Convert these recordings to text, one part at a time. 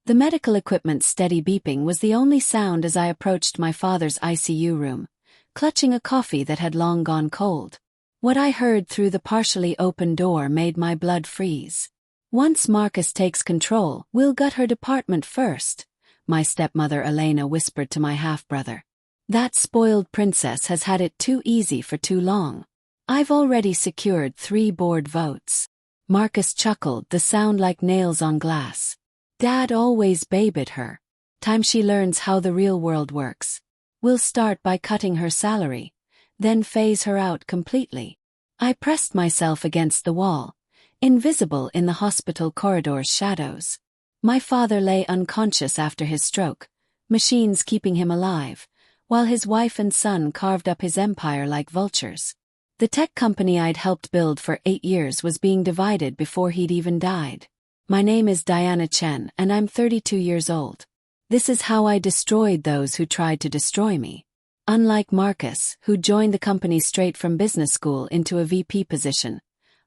The medical equipment's steady beeping was the only sound as I approached my father's ICU room, clutching a coffee that had long gone cold. What I heard through the partially open door made my blood freeze. "Once Marcus takes control, we'll gut her department first," my stepmother Elena whispered to my half-brother. "That spoiled princess has had it too easy for too long. I've already secured 3 board votes." Marcus chuckled, the sound like nails on glass. "Dad always babied her. Time she learns how the real world works. We'll start by cutting her salary, then phase her out completely." I pressed myself against the wall, invisible in the hospital corridor's shadows. My father lay unconscious after his stroke, machines keeping him alive, while his wife and son carved up his empire like vultures. The tech company I'd helped build for 8 years was being divided before he'd even died. My name is Diana Chen, and I'm 32 years old. This is how I destroyed those who tried to destroy me. Unlike Marcus, who joined the company straight from business school into a VP position,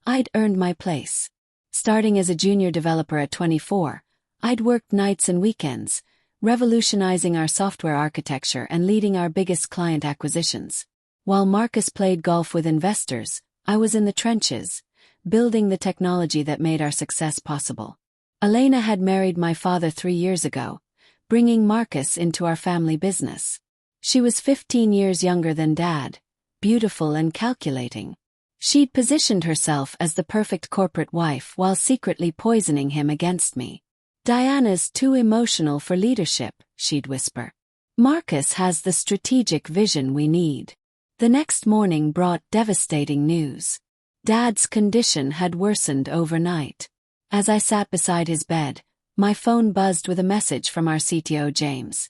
I'd earned my place. Starting as a junior developer at 24, I'd worked nights and weekends, revolutionizing our software architecture and leading our biggest client acquisitions. While Marcus played golf with investors, I was in the trenches, building the technology that made our success possible. Elena had married my father 3 years ago, bringing Marcus into our family business. She was 15 years younger than Dad, beautiful and calculating. She'd positioned herself as the perfect corporate wife while secretly poisoning him against me. "Diana's too emotional for leadership," she'd whisper. "Marcus has the strategic vision we need." The next morning brought devastating news. Dad's condition had worsened overnight. As I sat beside his bed, my phone buzzed with a message from our CTO James.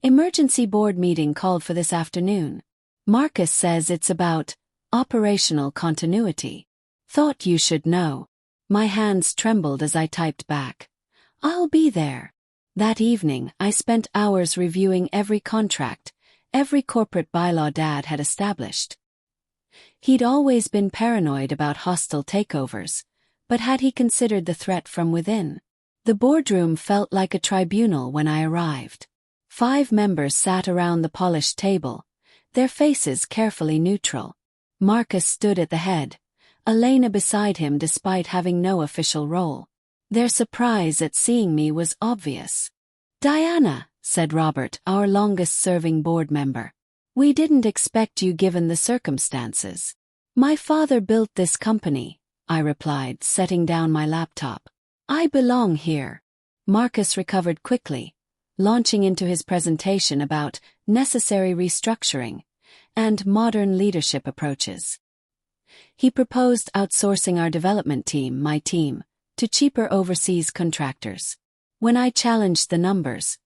"Emergency board meeting called for this afternoon. Marcus says it's about operational continuity. Thought you should know." My hands trembled as I typed back, "I'll be there." That evening, I spent hours reviewing every contract, every corporate bylaw Dad had established. He'd always been paranoid about hostile takeovers, but had he considered the threat from within? The boardroom felt like a tribunal when I arrived. 5 members sat around the polished table, their faces carefully neutral. Marcus stood at the head, Elena beside him despite having no official role. Their surprise at seeing me was obvious. "Diana," said Robert, our longest-serving board member, "we didn't expect you given the circumstances." "My father built this company," I replied, setting down my laptop. "I belong here." Marcus recovered quickly, launching into his presentation about necessary restructuring and modern leadership approaches. He proposed outsourcing our development team, my team, to cheaper overseas contractors. When I challenged the numbers,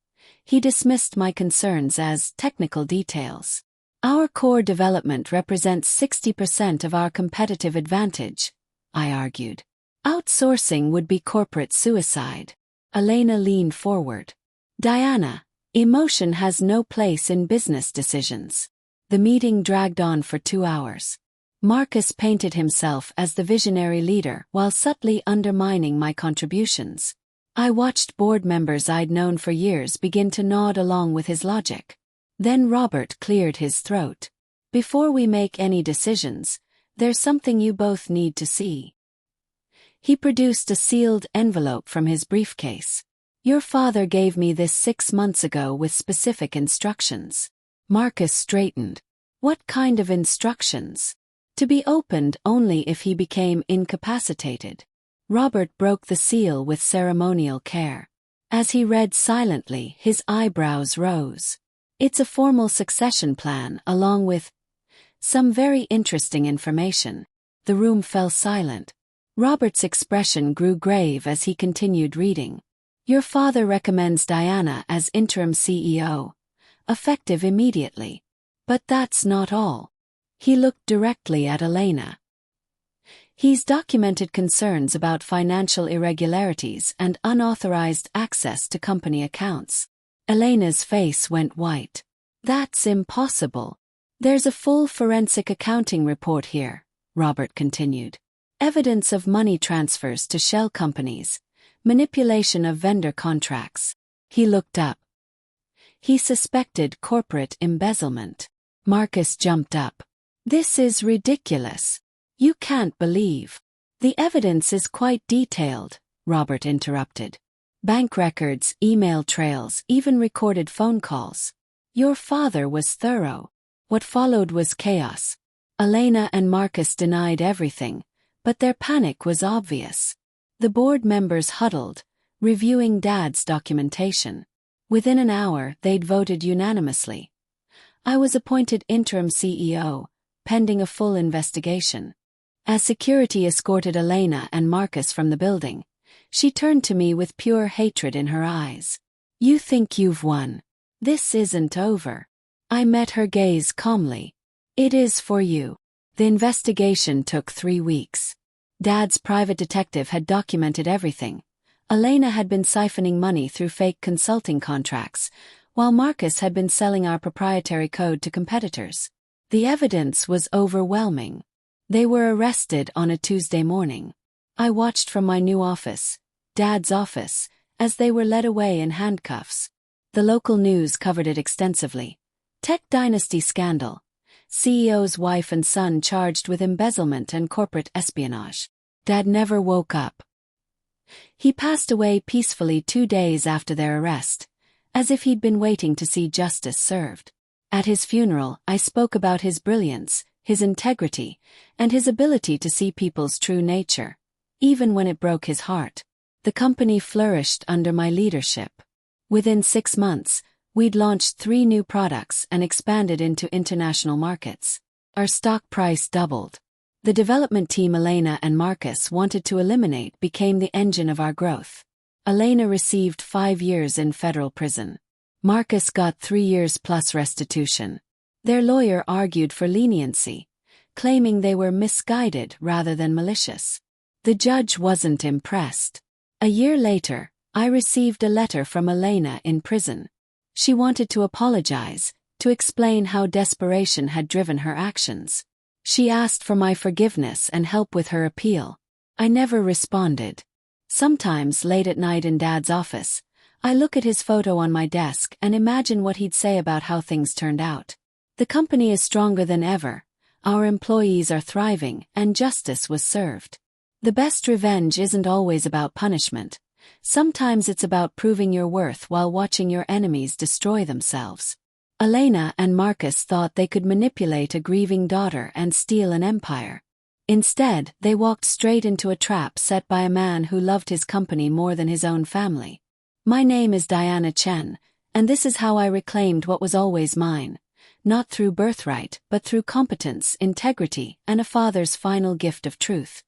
he dismissed my concerns as technical details. "Our core development represents 60% of our competitive advantage," I argued. "Outsourcing would be corporate suicide." Elena leaned forward. "Diana, emotion has no place in business decisions." The meeting dragged on for 2 hours. Marcus painted himself as the visionary leader while subtly undermining my contributions. I watched board members I'd known for years begin to nod along with his logic. Then Robert cleared his throat. "Before we make any decisions, there's something you both need to see." He produced a sealed envelope from his briefcase. "Your father gave me this 6 months ago with specific instructions." Marcus straightened. "What kind of instructions?" "To be opened only if he became incapacitated." Robert broke the seal with ceremonial care. As he read silently, his eyebrows rose. "It's a formal succession plan along with some very interesting information." The room fell silent. Robert's expression grew grave as he continued reading. "Your father recommends Diana as interim CEO, effective immediately. But that's not all." He looked directly at Elena. "He's documented concerns about financial irregularities and unauthorized access to company accounts." Elena's face went white. "That's impossible. There's a full forensic accounting report here," Robert continued. "Evidence of money transfers to shell companies, manipulation of vendor contracts." He looked up. He suspected corporate embezzlement. Marcus jumped up. This is ridiculous. You can't believe. The evidence is quite detailed, Robert interrupted. Bank records, email trails, even recorded phone calls. Your father was thorough. What followed was chaos. Elena and Marcus denied everything, but their panic was obvious. The board members huddled, reviewing Dad's documentation. Within an hour, they'd voted unanimously. I was appointed interim CEO, pending a full investigation. As security escorted Elena and Marcus from the building, she turned to me with pure hatred in her eyes. You think you've won. This isn't over. I met her gaze calmly. It is for you. The investigation took 3 weeks. Dad's private detective had documented everything. Elena had been siphoning money through fake consulting contracts, while Marcus had been selling our proprietary code to competitors. The evidence was overwhelming. They were arrested on a Tuesday morning. I watched from my new office, Dad's office, as they were led away in handcuffs. The local news covered it extensively. Tech dynasty scandal. CEO's wife and son charged with embezzlement and corporate espionage. Dad never woke up. He passed away peacefully 2 days after their arrest, as if he'd been waiting to see justice served. At his funeral, I spoke about his brilliance, his integrity, and his ability to see people's true nature, even when it broke his heart. The company flourished under my leadership. Within 6 months, we'd launched 3 new products and expanded into international markets. Our stock price doubled. The development team Elena and Marcus wanted to eliminate became the engine of our growth. Elena received 5 years in federal prison. Marcus got 3 years plus restitution. Their lawyer argued for leniency, claiming they were misguided rather than malicious. The judge wasn't impressed. A year later, I received a letter from Elena in prison. She wanted to apologize, to explain how desperation had driven her actions. She asked for my forgiveness and help with her appeal. I never responded. Sometimes, late at night in Dad's office, I look at his photo on my desk and imagine what he'd say about how things turned out. The company is stronger than ever, our employees are thriving, and justice was served. The best revenge isn't always about punishment. Sometimes it's about proving your worth while watching your enemies destroy themselves. Elena and Marcus thought they could manipulate a grieving daughter and steal an empire. Instead, they walked straight into a trap set by a man who loved his company more than his own family. My name is Diana Chen, and this is how I reclaimed what was always mine. Not through birthright, but through competence, integrity, and a father's final gift of truth.